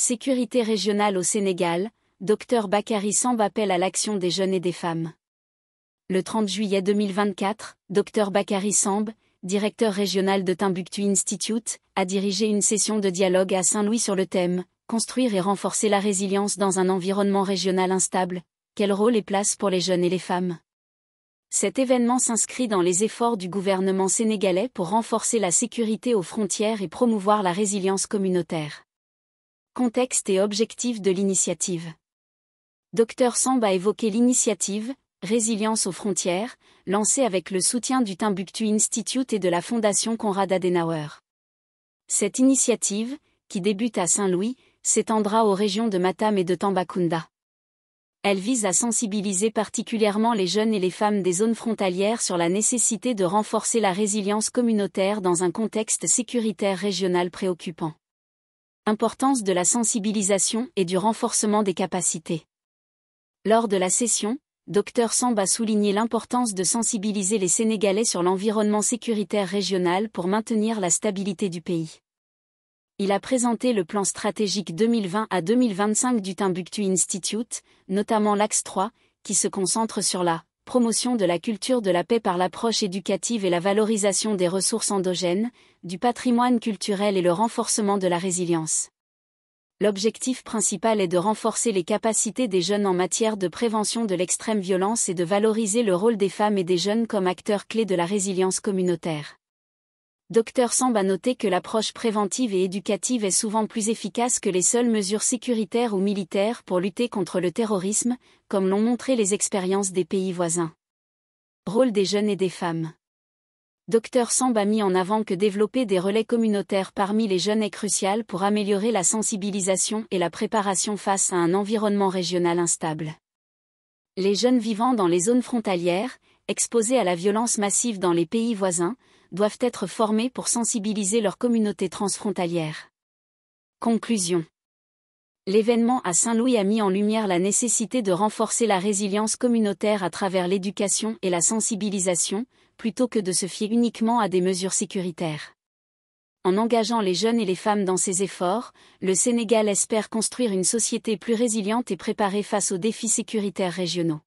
Sécurité régionale au Sénégal, Dr Bakary Samb appelle à l'action des jeunes et des femmes. Le 30 juillet 2024, Dr Bakary Samb, directeur régional de Timbuktu Institute, a dirigé une session de dialogue à Saint-Louis sur le thème « Construire et renforcer la résilience dans un environnement régional instable, quel rôle et place pour les jeunes et les femmes ?» Cet événement s'inscrit dans les efforts du gouvernement sénégalais pour renforcer la sécurité aux frontières et promouvoir la résilience communautaire. Contexte et objectifs de l'initiative. Dr Samb a évoqué l'initiative « Résilience aux frontières », lancée avec le soutien du Timbuktu Institute et de la Fondation Konrad Adenauer. Cette initiative, qui débute à Saint-Louis, s'étendra aux régions de Matam et de Tambacounda. Elle vise à sensibiliser particulièrement les jeunes et les femmes des zones frontalières sur la nécessité de renforcer la résilience communautaire dans un contexte sécuritaire régional préoccupant. Importance de la sensibilisation et du renforcement des capacités. Lors de la session, Dr Samb a souligné l'importance de sensibiliser les Sénégalais sur l'environnement sécuritaire régional pour maintenir la stabilité du pays. Il a présenté le plan stratégique 2020 à 2025 du Timbuktu Institute, notamment l'axe 3, qui se concentre sur la promotion de la culture de la paix par l'approche éducative et la valorisation des ressources endogènes, du patrimoine culturel et le renforcement de la résilience. L'objectif principal est de renforcer les capacités des jeunes en matière de prévention de l'extrême violence et de valoriser le rôle des femmes et des jeunes comme acteurs clés de la résilience communautaire. Dr Samb a noté que l'approche préventive et éducative est souvent plus efficace que les seules mesures sécuritaires ou militaires pour lutter contre le terrorisme, comme l'ont montré les expériences des pays voisins. Rôle des jeunes et des femmes. Dr Samb a mis en avant que développer des relais communautaires parmi les jeunes est crucial pour améliorer la sensibilisation et la préparation face à un environnement régional instable. Les jeunes vivant dans les zones frontalières, exposés à la violence massive dans les pays voisins, doivent être formés pour sensibiliser leur communauté transfrontalière. Conclusion. L'événement à Saint-Louis a mis en lumière la nécessité de renforcer la résilience communautaire à travers l'éducation et la sensibilisation, plutôt que de se fier uniquement à des mesures sécuritaires. En engageant les jeunes et les femmes dans ces efforts, le Sénégal espère construire une société plus résiliente et préparée face aux défis sécuritaires régionaux.